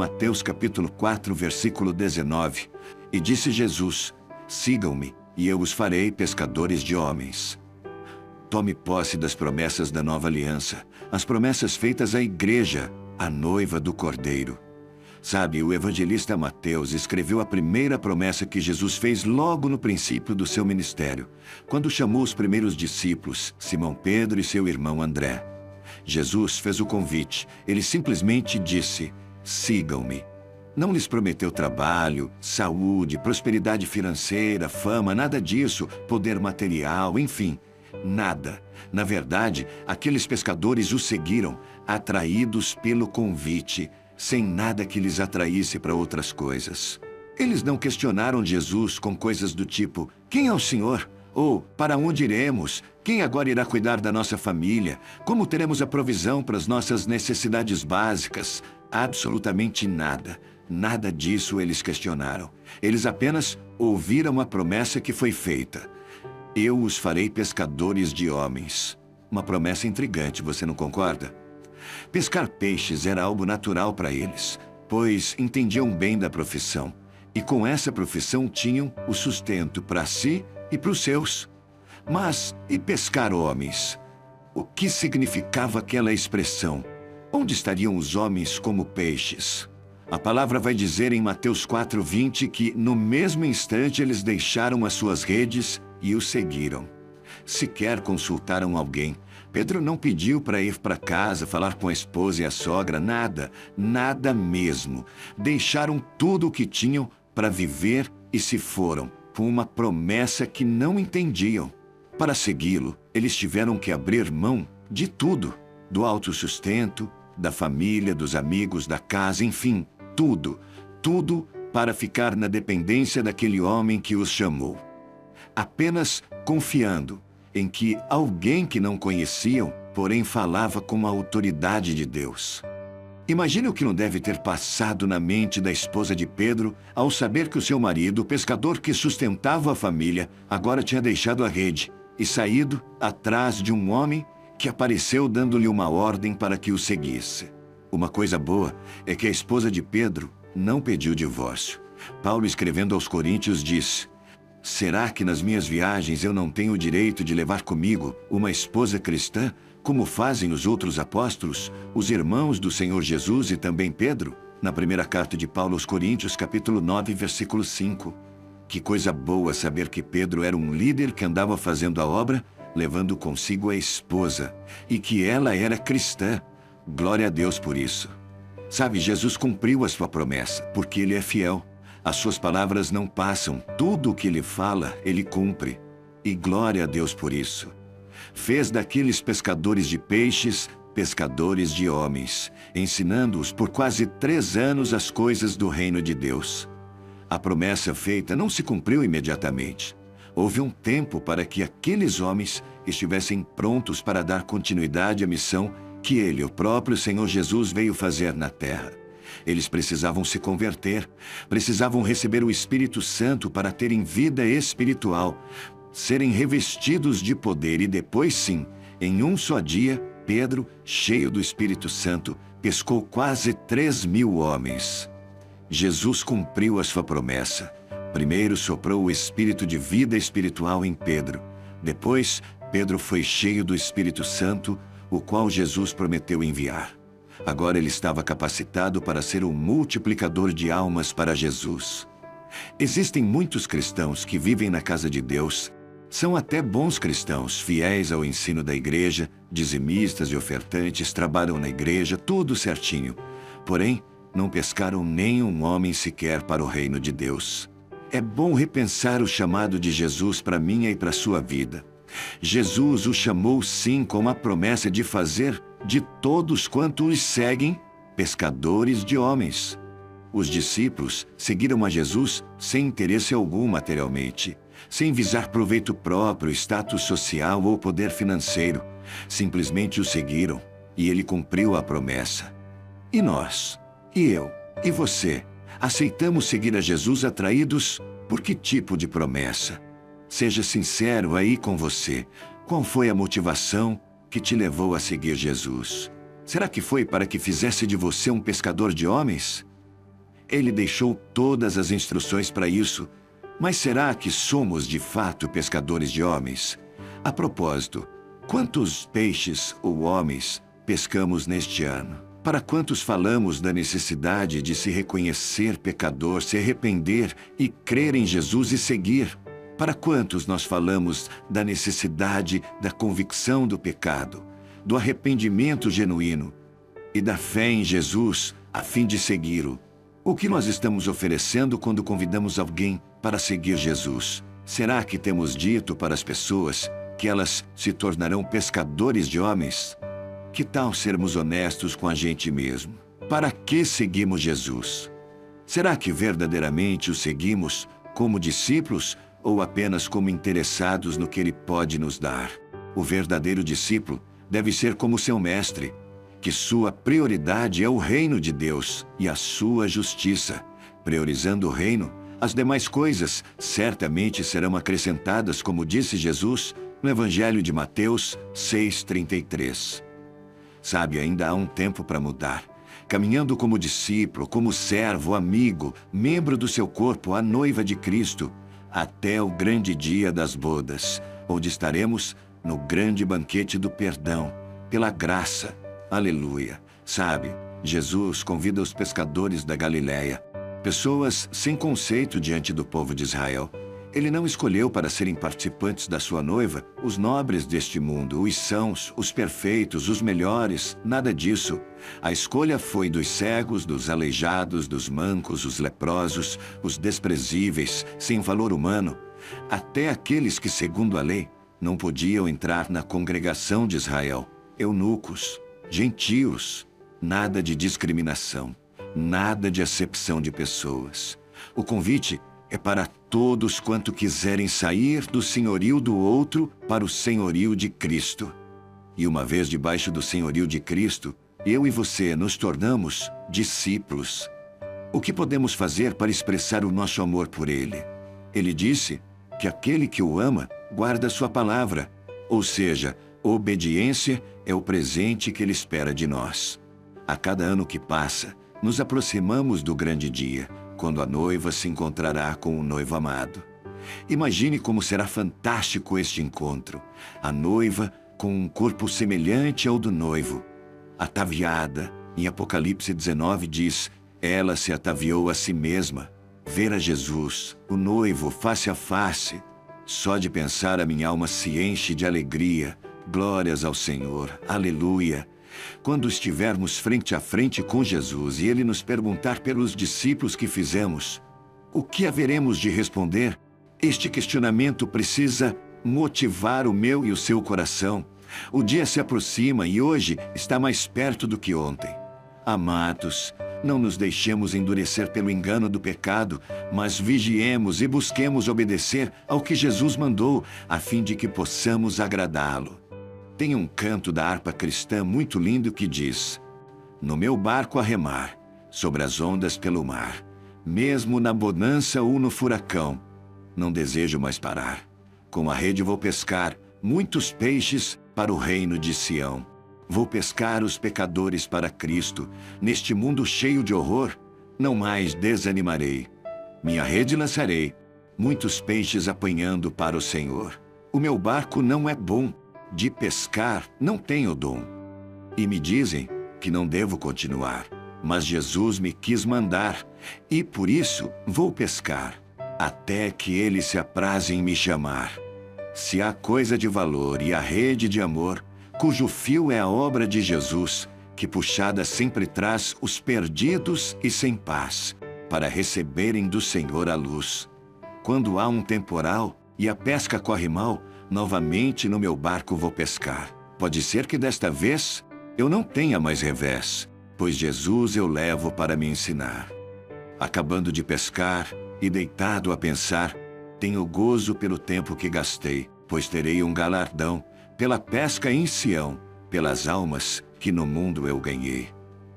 Mateus capítulo 4, versículo 19. E disse Jesus: sigam-me, e eu os farei pescadores de homens. Tome posse das promessas da nova aliança, as promessas feitas à igreja, a noiva do Cordeiro. Sabe, o evangelista Mateus escreveu a primeira promessa que Jesus fez logo no princípio do seu ministério, quando chamou os primeiros discípulos, Simão Pedro e seu irmão André. Jesus fez o convite, ele simplesmente disse: sigam-me. Não lhes prometeu trabalho, saúde, prosperidade financeira, fama, nada disso, poder material, enfim, nada. Na verdade, aqueles pescadores o seguiram, atraídos pelo convite, sem nada que lhes atraísse para outras coisas. Eles não questionaram Jesus com coisas do tipo: quem é o Senhor? Ou para onde iremos? Quem agora irá cuidar da nossa família? Como teremos a provisão para as nossas necessidades básicas? Absolutamente nada. Nada disso eles questionaram. Eles apenas ouviram a promessa que foi feita: eu os farei pescadores de homens. Uma promessa intrigante, você não concorda? Pescar peixes era algo natural para eles, pois entendiam bem da profissão. E com essa profissão tinham o sustento para si e para os seus. Mas e pescar homens? O que significava aquela expressão? Onde estariam os homens como peixes? A palavra vai dizer em Mateus 4:20 que no mesmo instante eles deixaram as suas redes e o seguiram. Sequer consultaram alguém. Pedro não pediu para ir para casa, falar com a esposa e a sogra, nada, nada mesmo. Deixaram tudo o que tinham para viver e se foram, com uma promessa que não entendiam. Para segui-lo, eles tiveram que abrir mão de tudo, do autossustento, da família, dos amigos, da casa, enfim, tudo, tudo para ficar na dependência daquele homem que os chamou. Apenas confiando em que alguém que não conheciam, porém falava com a autoridade de Deus. Imagine o que não deve ter passado na mente da esposa de Pedro ao saber que o seu marido, o pescador que sustentava a família, agora tinha deixado a rede e saído atrás de um homem que apareceu dando-lhe uma ordem para que o seguisse. Uma coisa boa é que a esposa de Pedro não pediu divórcio. Paulo, escrevendo aos Coríntios, diz: será que nas minhas viagens eu não tenho o direito de levar comigo uma esposa cristã, como fazem os outros apóstolos, os irmãos do Senhor Jesus e também Pedro? Na primeira carta de Paulo aos Coríntios, capítulo 9, versículo 5. Que coisa boa saber que Pedro era um líder que andava fazendo a obra, levando consigo a esposa, e que ela era cristã. Glória a Deus por isso. Sabe, Jesus cumpriu a sua promessa, porque Ele é fiel. As suas palavras não passam, tudo o que Ele fala, Ele cumpre. E glória a Deus por isso. Fez daqueles pescadores de peixes, pescadores de homens, ensinando-os por quase 3 anos as coisas do reino de Deus. A promessa feita não se cumpriu imediatamente. Houve um tempo para que aqueles homens estivessem prontos para dar continuidade à missão que Ele, o próprio Senhor Jesus, veio fazer na terra. Eles precisavam se converter, precisavam receber o Espírito Santo para terem vida espiritual, serem revestidos de poder e depois sim, em um só dia, Pedro, cheio do Espírito Santo, pescou quase 3.000 homens. Jesus cumpriu a sua promessa. Primeiro soprou o Espírito de vida espiritual em Pedro. Depois, Pedro foi cheio do Espírito Santo, o qual Jesus prometeu enviar. Agora ele estava capacitado para ser um multiplicador de almas para Jesus. Existem muitos cristãos que vivem na casa de Deus. São até bons cristãos, fiéis ao ensino da igreja, dizimistas e ofertantes, trabalham na igreja, tudo certinho. Porém, não pescaram nenhum homem sequer para o reino de Deus. É bom repensar o chamado de Jesus para minha e para sua vida. Jesus o chamou sim com a promessa de fazer de todos quantos os seguem pescadores de homens. Os discípulos seguiram a Jesus sem interesse algum materialmente, sem visar proveito próprio, status social ou poder financeiro. Simplesmente o seguiram e ele cumpriu a promessa. E nós, e eu, e você, aceitamos seguir a Jesus atraídos por que tipo de promessa? Seja sincero aí com você. Qual foi a motivação que te levou a seguir Jesus? Será que foi para que fizesse de você um pescador de homens? Ele deixou todas as instruções para isso. Mas será que somos de fato pescadores de homens? A propósito, quantos peixes ou homens pescamos neste ano? Para quantos falamos da necessidade de se reconhecer pecador, se arrepender e crer em Jesus e seguir? Para quantos nós falamos da necessidade da convicção do pecado, do arrependimento genuíno e da fé em Jesus a fim de segui-lo? O que nós estamos oferecendo quando convidamos alguém para seguir Jesus? Será que temos dito para as pessoas que elas se tornarão pescadores de homens? Que tal sermos honestos com a gente mesmo? Para que seguimos Jesus? Será que verdadeiramente o seguimos como discípulos ou apenas como interessados no que Ele pode nos dar? O verdadeiro discípulo deve ser como seu mestre, que sua prioridade é o reino de Deus e a sua justiça. Priorizando o reino, as demais coisas certamente serão acrescentadas, como disse Jesus no Evangelho de Mateus 6,33. Sabe, ainda há um tempo para mudar. Caminhando como discípulo, como servo, amigo, membro do seu corpo, a noiva de Cristo, até o grande dia das bodas, onde estaremos no grande banquete do perdão, pela graça. Aleluia. Sabe, Jesus convida os pescadores da Galileia, pessoas sem conceito diante do povo de Israel. Ele não escolheu para serem participantes da sua noiva os nobres deste mundo, os sãos, os perfeitos, os melhores, nada disso. A escolha foi dos cegos, dos aleijados, dos mancos, os leprosos, os desprezíveis, sem valor humano, até aqueles que, segundo a lei, não podiam entrar na congregação de Israel, eunucos, gentios, nada de discriminação, nada de acepção de pessoas. O convite é para todos quanto quiserem sair do senhorio do outro para o senhorio de Cristo. E uma vez debaixo do senhorio de Cristo, eu e você nos tornamos discípulos. O que podemos fazer para expressar o nosso amor por Ele? Ele disse que aquele que o ama guarda sua palavra, ou seja, obediência é o presente que Ele espera de nós. A cada ano que passa, nos aproximamos do grande dia, quando a noiva se encontrará com o noivo amado. Imagine como será fantástico este encontro. A noiva com um corpo semelhante ao do noivo. Ataviada, em Apocalipse 19 diz, ela se ataviou a si mesma. Ver a Jesus, o noivo, face a face. Só de pensar a minha alma se enche de alegria. Glórias ao Senhor. Aleluia. Quando estivermos frente a frente com Jesus e Ele nos perguntar pelos discípulos que fizemos, o que haveremos de responder? Este questionamento precisa motivar o meu e o seu coração. O dia se aproxima e hoje está mais perto do que ontem. Amados, não nos deixemos endurecer pelo engano do pecado, mas vigiemos e busquemos obedecer ao que Jesus mandou, a fim de que possamos agradá-lo. Tem um canto da harpa cristã muito lindo que diz: no meu barco a remar, sobre as ondas pelo mar, mesmo na bonança ou no furacão, não desejo mais parar. Com a rede vou pescar muitos peixes para o reino de Sião. Vou pescar os pecadores para Cristo. Neste mundo cheio de horror, não mais desanimarei. Minha rede lançarei, muitos peixes apanhando para o Senhor. O meu barco não é bom. De pescar não tenho dom. E me dizem que não devo continuar. Mas Jesus me quis mandar, e por isso vou pescar, até que Ele se apraze em me chamar. Se há coisa de valor e a rede de amor, cujo fio é a obra de Jesus, que puxada sempre traz os perdidos e sem paz, para receberem do Senhor a luz. Quando há um temporal e a pesca corre mal, novamente no meu barco vou pescar. Pode ser que desta vez eu não tenha mais revés, pois Jesus eu levo para me ensinar. Acabando de pescar e deitado a pensar, tenho gozo pelo tempo que gastei, pois terei um galardão pela pesca em Sião, pelas almas que no mundo eu ganhei.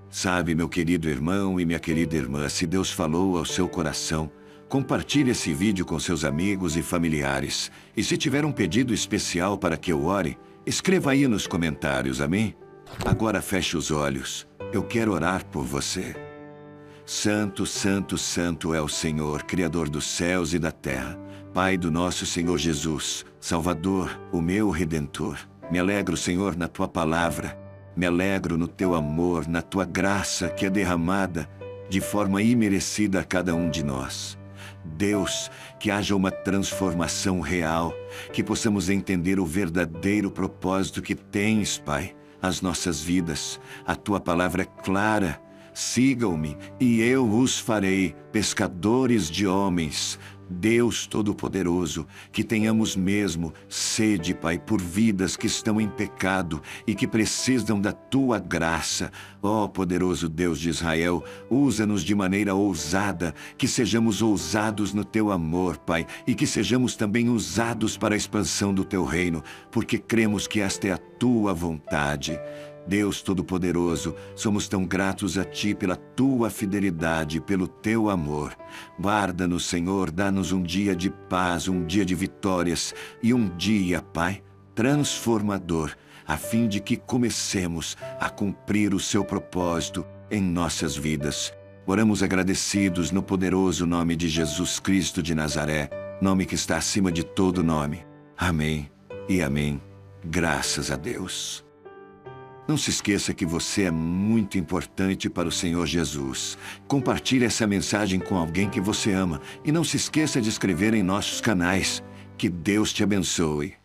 Sabe, meu querido irmão e minha querida irmã, se Deus falou ao seu coração, compartilhe esse vídeo com seus amigos e familiares. E se tiver um pedido especial para que eu ore, escreva aí nos comentários, amém? Agora feche os olhos. Eu quero orar por você. Santo, santo, santo é o Senhor, Criador dos céus e da terra. Pai do nosso Senhor Jesus, Salvador, o meu Redentor. Me alegro, Senhor, na Tua palavra. Me alegro no Teu amor, na Tua graça que é derramada de forma imerecida a cada um de nós. Deus, que haja uma transformação real, que possamos entender o verdadeiro propósito que Tens, Pai, às nossas vidas. A Tua palavra é clara. Sigam-me e eu os farei pescadores de homens. Deus Todo-Poderoso, que tenhamos mesmo sede, Pai, por vidas que estão em pecado e que precisam da Tua graça. Ó poderoso Deus de Israel, usa-nos de maneira ousada, que sejamos ousados no Teu amor, Pai, e que sejamos também usados para a expansão do Teu reino, porque cremos que esta é a Tua vontade. Deus Todo-Poderoso, somos tão gratos a Ti pela Tua fidelidade, pelo Teu amor. Guarda-nos, Senhor, dá-nos um dia de paz, um dia de vitórias e um dia, Pai, transformador, a fim de que comecemos a cumprir o Seu propósito em nossas vidas. Oramos agradecidos no poderoso nome de Jesus Cristo de Nazaré, nome que está acima de todo nome. Amém e amém. Graças a Deus. Não se esqueça que você é muito importante para o Senhor Jesus. Compartilhe essa mensagem com alguém que você ama e não se esqueça de inscrever em nossos canais. Que Deus te abençoe.